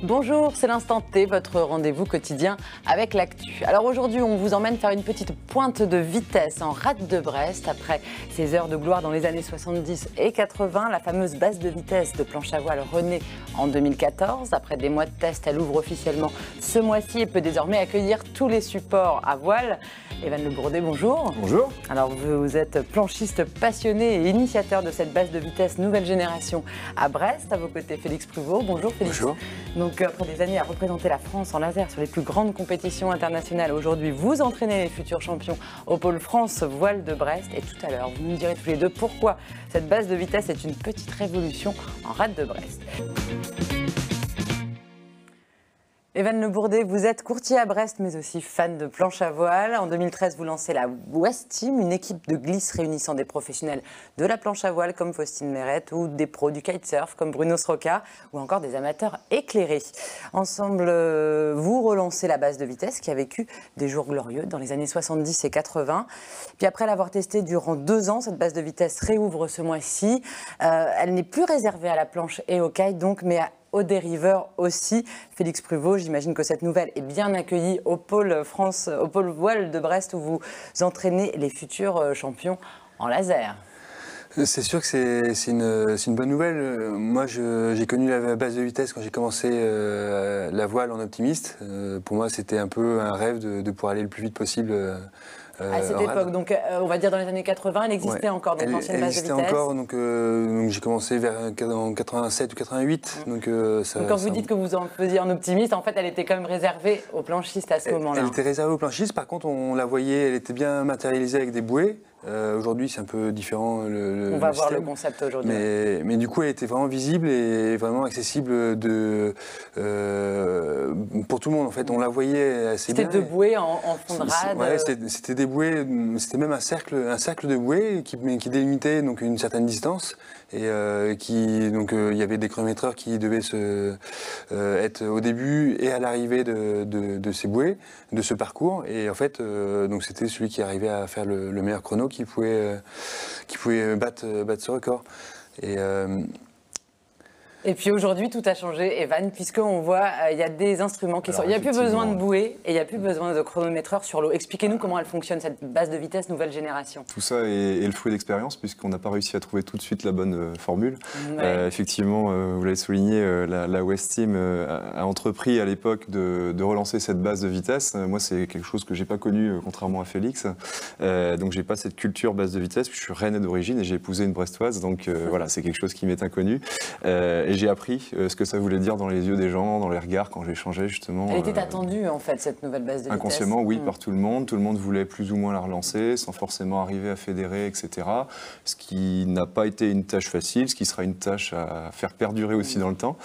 Bonjour, c'est l'Instant T, votre rendez-vous quotidien avec l'actu. Alors aujourd'hui, on vous emmène faire une petite pointe de vitesse en rade de Brest. Après ces heures de gloire dans les années 70 et 80, la fameuse base de vitesse de planche à voile renaît en 2014. Après des mois de test, elle ouvre officiellement ce mois-ci et peut désormais accueillir tous les supports à voile. Evan Le Bourdet, bonjour. Bonjour. Alors vous êtes planchiste passionné et initiateur de cette base de vitesse nouvelle génération à Brest. À vos côtés, Félix Pruvot. Bonjour Félix. Bonjour. Donc après des années à représenter la France en laser sur les plus grandes compétitions internationales, aujourd'hui vous entraînez les futurs champions au pôle France voile de Brest. Et tout à l'heure, vous nous direz tous les deux pourquoi cette base de vitesse est une petite révolution en rade de Brest. Evan Le Bourdet, vous êtes courtier à Brest, mais aussi fan de planche à voile. En 2013, vous lancez la West Team, une équipe de glisse réunissant des professionnels de la planche à voile comme Faustine Mérette ou des pros du kitesurf comme Bruno Sroka ou encore des amateurs éclairés. Ensemble, vous relancez la base de vitesse qui a vécu des jours glorieux dans les années 70 et 80. Puis après l'avoir testée durant 2 ans, cette base de vitesse réouvre ce mois-ci. Elle n'est plus réservée à la planche et au kite donc, mais aux dériveurs aussi. Félix Pruvot, j'imagine que cette nouvelle est bien accueillie au pôle France, au pôle voile de Brest où vous entraînez les futurs champions en laser. C'est sûr que c'est une bonne nouvelle. Moi, j'ai connu la base de vitesse quand j'ai commencé la voile en optimiste. Pour moi, c'était un peu un rêve de pouvoir aller le plus vite possible. À cette époque, donc on va dire dans les années 80, elle existait encore, donc l'ancienne base de vitesse. Elle existait encore, donc j'ai commencé en 87 ou 88. Donc quand vous dites que vous en faisiez en optimiste, en fait, elle était quand même réservée aux planchistes à ce moment-là. Elle était réservée aux planchistes, par contre, on la voyait, elle était bien matérialisée avec des bouées. Aujourd'hui, c'est un peu différent. On va voir le concept aujourd'hui. Mais du coup, elle était vraiment visible et vraiment accessible pour tout le monde. En fait, on la voyait assez bien. C'était de bouées en fond de rade. Ouais, c'était des bouées. C'était même un cercle de bouées qui délimitait donc une certaine distance et il y avait des chronométreurs qui devaient être au début et à l'arrivée de ces bouées, de ce parcours. Et en fait, donc c'était celui qui arrivait à faire le meilleur chrono qui pouvait battre ce record. Et puis aujourd'hui, tout a changé, Evan, puisqu'on voit il y a des instruments qui sont... Il n'y a plus besoin de bouées et il n'y a plus besoin de chronométreurs sur l'eau. Expliquez-nous comment elle fonctionne, cette base de vitesse nouvelle génération. Tout ça est le fruit d'expérience, puisqu'on n'a pas réussi à trouver tout de suite la bonne formule. Ouais. Effectivement, vous l'avez souligné, la West Team a entrepris à l'époque de relancer cette base de vitesse. Moi, c'est quelque chose que je n'ai pas connu, contrairement à Félix. Donc, je n'ai pas cette culture base de vitesse. Je suis rennais d'origine et j'ai épousé une brestoise. Donc, voilà, c'est quelque chose qui m'est inconnu. Et j'ai appris ce que ça voulait dire dans les yeux des gens, dans les regards, quand j'échangeais justement. Elle était attendue en fait, cette nouvelle base de vitesse. Inconsciemment, oui, par tout le monde. Tout le monde voulait plus ou moins la relancer, sans forcément arriver à fédérer, etc. Ce qui n'a pas été une tâche facile, ce qui sera une tâche à faire perdurer aussi dans le temps.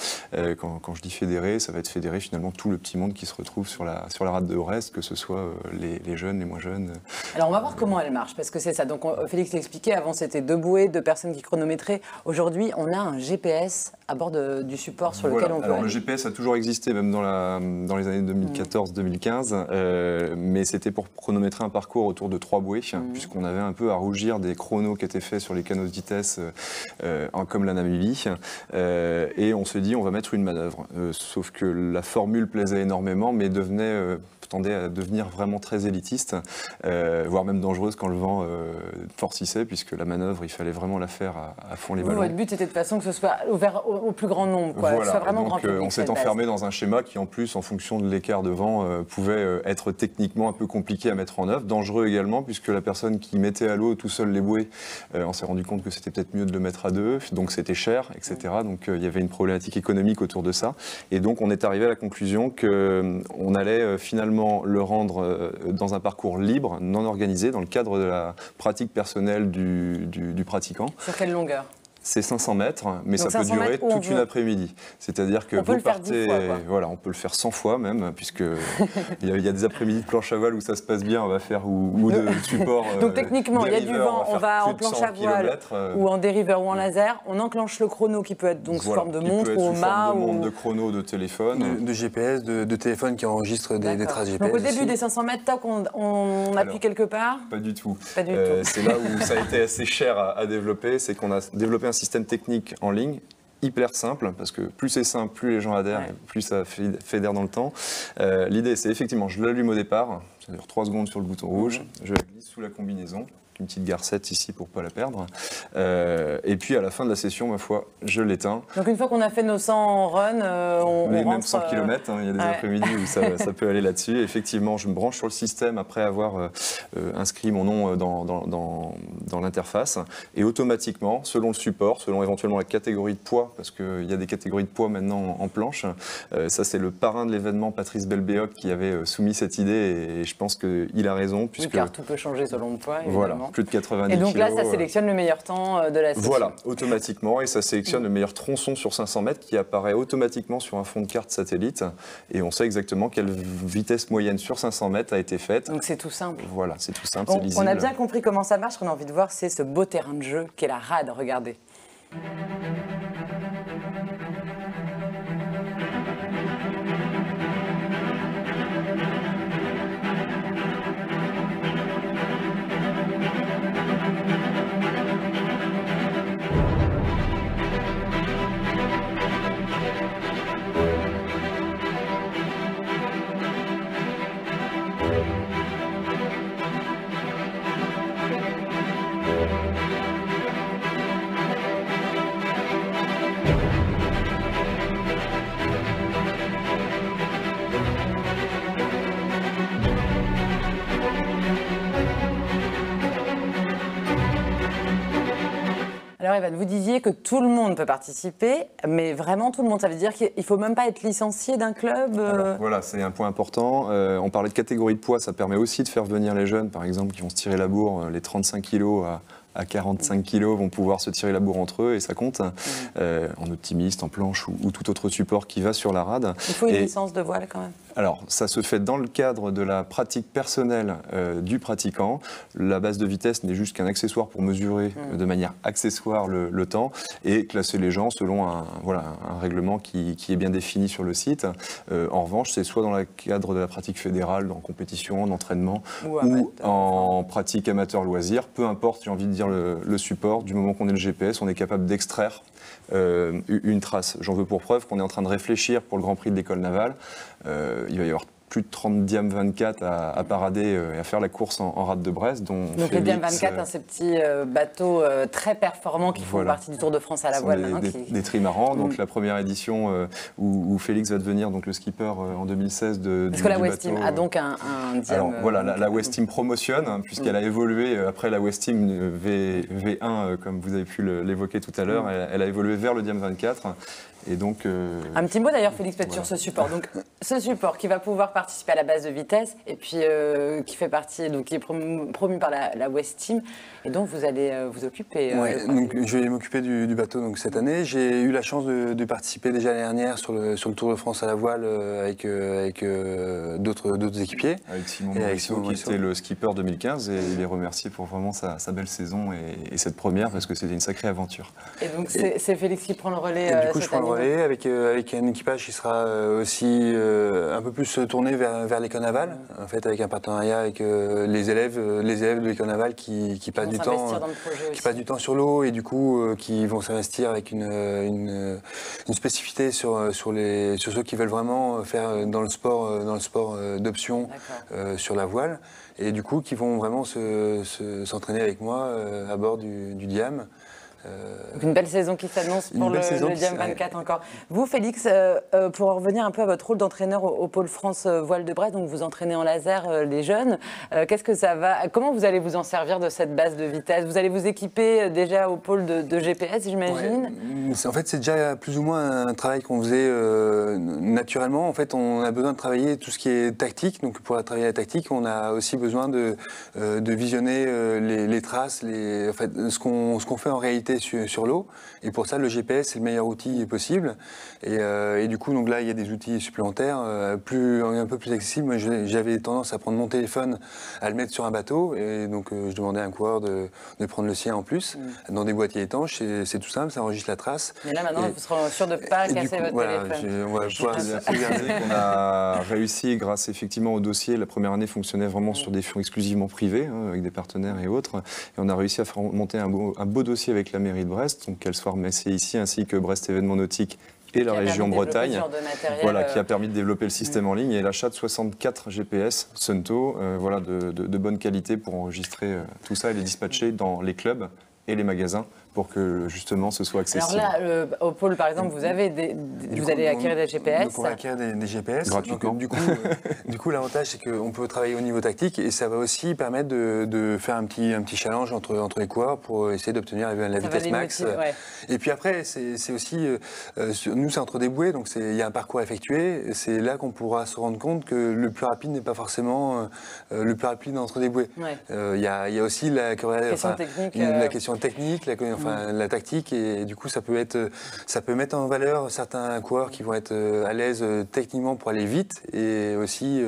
Quand je dis fédérer, ça va être fédérer finalement tout le petit monde qui se retrouve sur la rade de Brest, que ce soit les jeunes, les moins jeunes. Alors on va voir comment elle marche, parce que c'est ça. Donc Félix l'expliquait, avant c'était 2 bouées, 2 personnes qui chronométraient. Aujourd'hui, on a un GPS à bord du support sur lequel on peut Alors aller. le GPS a toujours existé, même dans les années 2014-2015, mais c'était pour chronométrer un parcours autour de 3 bouées, puisqu'on avait un peu à rougir des chronos qui étaient faits sur les canaux de vitesse, comme la Namibie, et on se dit on va mettre une manœuvre. Sauf que la formule plaisait énormément, mais tendait à devenir vraiment très élitiste, voire même dangereuse quand le vent forcissait, puisque la manœuvre, il fallait vraiment la faire à fond les ballons. Votre but, c'était de façon que ce soit ouvert au plus grand nombre, quoi. Voilà. Que ce soit vraiment donc, grand public, on s'est enfermé dans un schéma qui, en plus, en fonction de l'écart de vent, pouvait être techniquement un peu compliqué à mettre en œuvre, dangereux également, puisque la personne qui mettait à l'eau tout seul les bouées, on s'est rendu compte que c'était peut-être mieux de le mettre à 2, donc c'était cher, etc. Donc il y avait une problématique économique autour de ça, et donc on est arrivé à la conclusion qu'on allait finalement le rendre dans un parcours libre, non organisé, dans le cadre de la pratique personnelle du pratiquant. Sur quelle longueur ? C'est 500 mètres, mais donc ça peut durer toute une après-midi. C'est-à-dire que vous partez, voilà, on peut le faire 100 fois même, puisque il y a des après-midi de planche à voile où ça se passe bien, on va faire ou de support. Donc techniquement, il y a du vent, on va en planche à voile ou en dériveur ou en laser, on enclenche le chrono qui peut être donc sous forme de montre ou au mât ou de chrono, de téléphone, de GPS, de téléphone qui enregistre des traces GPS. Donc au début des 500 mètres, toc, on appuie quelque part. Pas du tout. Pas du tout. C'est là où ça a été assez cher à développer, c'est qu'on a développé un système technique en ligne hyper simple, parce que plus c'est simple, plus les gens adhèrent, et plus ça fédère dans le temps. L'idée, c'est effectivement, je l'allume au départ, ça dure 3 secondes sur le bouton rouge, je la glisse sous la combinaison, une petite garcette ici pour ne pas la perdre. Et puis à la fin de la session, ma foi, je l'éteins. Donc une fois qu'on a fait nos 100 runs, on même rentre... 100 km, il y a des après-midi où ça peut aller là-dessus. Effectivement, je me branche sur le système après avoir inscrit mon nom dans l'interface. Et automatiquement, selon le support, selon éventuellement la catégorie de poids, parce qu'il y a des catégories de poids maintenant en planche, ça c'est le parrain de l'événement, Patrice Belbéoc, qui avait soumis cette idée, et je pense qu'il a raison. Puisque... Oui, car tout peut changer selon le poids, évidemment. Voilà. Plus de 90 Et donc là, kilos, ça sélectionne le meilleur temps de la session. Voilà, automatiquement, et ça sélectionne le meilleur tronçon sur 500 mètres qui apparaît automatiquement sur un fond de carte satellite. Et on sait exactement quelle vitesse moyenne sur 500 mètres a été faite. Donc c'est tout simple. Voilà, c'est tout simple, c'est lisible. On a bien compris comment ça marche. Ce qu'on a envie de voir, c'est ce beau terrain de jeu qu'est la rade. Regardez. Alors Evan, vous disiez que tout le monde peut participer, mais vraiment tout le monde. Ça veut dire qu'il ne faut même pas être licencié d'un club Alors, voilà, c'est un point important. On parlait de catégorie de poids, ça permet aussi de faire venir les jeunes, par exemple, qui vont se tirer la bourre, les 35 kilos à 45 kilos vont pouvoir se tirer la bourre entre eux, et ça compte, en optimiste, en planche ou tout autre support qui va sur la rade. Il faut une licence de voile quand même. Alors, ça se fait dans le cadre de la pratique personnelle du pratiquant. La base de vitesse n'est juste qu'un accessoire pour mesurer de manière accessoire le temps et classer les gens selon un règlement qui est bien défini sur le site. En revanche, c'est soit dans le cadre de la pratique fédérale, en compétition, en entraînement, ou en pratique amateur-loisir, peu importe, j'ai envie de dire le support, du moment qu'on est le GPS, on est capable d'extraire une trace. J'en veux pour preuve qu'on est en train de réfléchir pour le Grand Prix de l'École navale. Il va y avoir plus de 30 Diam 24 à parader et à faire la course en rade de Brest. Donc les Diam 24, ces petits bateaux très performants qui font partie du Tour de France à la voile. Des trimarans. Donc la première édition où Félix va devenir donc, le skipper en 2016 de Parce que la West Team a donc un Diam... Alors voilà, la West Team promotionne, puisqu'elle a évolué après la West Team V1, comme vous avez pu l'évoquer tout à l'heure, elle a évolué vers le Diam 24. Et donc, un petit mot d'ailleurs, Félix, peut-être sur ce support. Donc, ce support qui va pouvoir participer à la base de vitesse et puis qui fait partie, donc qui est promu par la West Team, et donc vous allez vous occuper. Donc je vais m'occuper du bateau donc cette année. J'ai eu la chance de participer déjà l'année dernière sur le Tour de France à la voile avec d'autres équipiers. Avec Simon Morisseau, qui était le skipper 2015, et il est remercié pour vraiment sa belle saison et cette première, parce que c'était une sacrée aventure. Et donc c'est Félix qui prend le relais cette année. Avec un équipage qui sera aussi un peu plus tourné vers l'école navale, en fait, avec un partenariat avec les élèves de l'école navale qui passent du temps sur l'eau, et du coup qui vont s'investir avec une spécificité sur ceux qui veulent vraiment faire dans le sport d'option sur la voile, et du coup qui vont vraiment s'entraîner avec moi à bord du Diam. Donc une belle saison qui s'annonce pour le Diam 24 encore. Vous, Félix, pour en revenir un peu à votre rôle d'entraîneur au Pôle France Voile de Brest, donc vous entraînez en laser les jeunes, comment vous allez vous en servir de cette base de vitesse? Vous allez vous équiper déjà au pôle de GPS, j'imagine? En fait, c'est déjà plus ou moins un travail qu'on faisait naturellement. En fait, on a besoin de travailler tout ce qui est tactique. Donc pour travailler la tactique, on a aussi besoin de visionner les traces, ce qu'on fait en réalité sur l'eau, et pour ça le GPS c'est le meilleur outil possible, et du coup donc là il y a des outils supplémentaires un peu plus accessibles. Moi j'avais tendance à prendre mon téléphone, à le mettre sur un bateau, et donc je demandais à un coureur de prendre le sien en plus dans des boîtiers étanches, c'est tout simple, ça enregistre la trace. Mais là maintenant vous serez sûr de ne pas casser votre téléphone. On a réussi grâce effectivement au dossier. La première année fonctionnait vraiment sur des fonds exclusivement privés, avec des partenaires et autres, et on a réussi à faire monter un beau dossier avec la mairie de Brest, donc qu'elle soit remerciée ici, ainsi que Brest Événements Nautiques et la région Bretagne, voilà, qui a permis de développer le système en ligne et l'achat de 64 GPS Sunto, voilà, de bonne qualité pour enregistrer tout ça et les dispatcher dans les clubs et les magasins pour que justement ce soit accessible. Alors là, au pôle par exemple, vous allez acquérir des GPS. Donc on va acquérir des GPS. Gratuitement. Donc, du coup, l'avantage c'est qu'on peut travailler au niveau tactique et ça va aussi permettre de faire un petit challenge entre les coureurs pour essayer d'obtenir la vitesse max. Ouais. Et puis après, c'est aussi, nous c'est entre des bouées, donc il y a un parcours à effectuer. C'est là qu'on pourra se rendre compte que le plus rapide n'est pas forcément le plus rapide entre des bouées. Ouais. Il y a aussi la question technique, la tactique, et du coup ça peut mettre en valeur certains coureurs qui vont être à l'aise techniquement pour aller vite, et aussi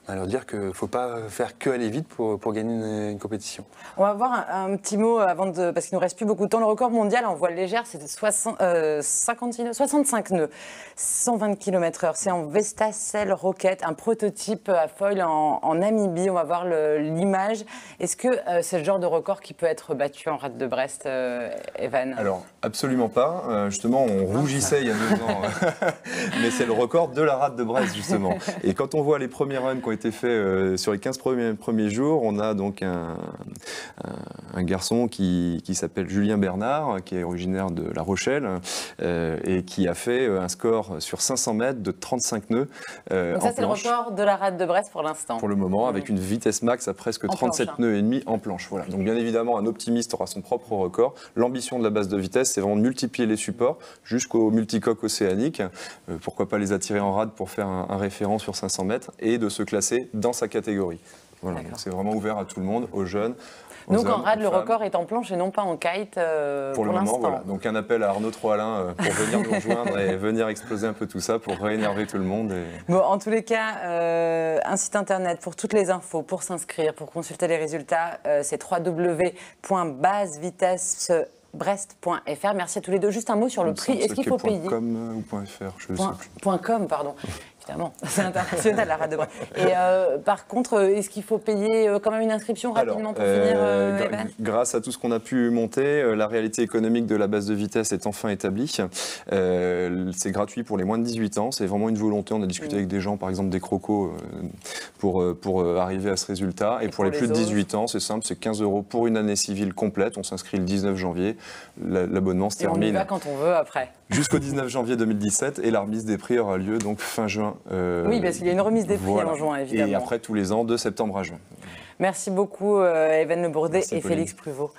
leur dire qu'il ne faut pas faire que aller vite pour gagner une compétition. On va voir un petit mot parce qu'il ne nous reste plus beaucoup de temps. Le record mondial en voile légère, c'est 65 nœuds, 120 km/h. C'est en Vestacel Rocket, un prototype à foil en Namibie. On va voir l'image. Est-ce que c'est le genre de record qui peut être battu en rade de Brest, Evan? Alors, absolument pas. Justement, on rougissait il y a 2 ans. Mais c'est le record de la rade de Brest, justement. Et quand on voit les premiers runs qui ont été faits sur les 15 premiers jours, on a donc un garçon qui s'appelle Julien Bernard, qui est originaire de La Rochelle, et qui a fait un score sur 500 mètres de 35 nœuds donc ça, c'est le record de la rade de Brest pour l'instant. Pour le moment, avec une vitesse max à presque 37 nœuds et demi en planche. Voilà. Donc bien évidemment, un optimiste aura son propre record. L'ambition de la base de vitesse, c'est vraiment de multiplier les supports jusqu'au multicoque océanique. Pourquoi pas les attirer en rade pour faire un référent sur 500 mètres et de se classer dans sa catégorie. Voilà, c'est vraiment ouvert à tout le monde, aux jeunes. Donc en rade, le record est en planche et non pas en kite pour le moment, l'instant. Voilà. Donc un appel à Arnaud Troalin pour venir nous rejoindre et venir exploser un peu tout ça pour réénerver tout le monde. Bon, en tous les cas, un site internet pour toutes les infos, pour s'inscrire, pour consulter les résultats, c'est www.basevitessebrest.fr. Merci à tous les deux. Juste un mot sur le prix. Est-ce qu'il faut payer .com ou .fr, je sais plus. .com, pardon. Évidemment, c'est international la rade de Brest. Et par contre, est-ce qu'il faut payer quand même une inscription rapidement pour finir, Evan ? Grâce à tout ce qu'on a pu monter, la réalité économique de la base de vitesse est enfin établie. C'est gratuit pour les moins de 18 ans. C'est vraiment une volonté. On a discuté avec des gens, par exemple des crocos, pour arriver à ce résultat. Et pour les plus de 18 ans, c'est simple, c'est 15 € pour une année civile complète. On s'inscrit le 19 janvier. L'abonnement se termine. Et on y va quand on veut après. Jusqu'au 19 janvier 2017. Et la remise des prix aura lieu donc fin juin. Oui, parce qu'il y a une remise des prix en juin, évidemment. Et après, tous les ans, de septembre à juin. Merci beaucoup, Evan Le Bourdet et Félix Pruvot.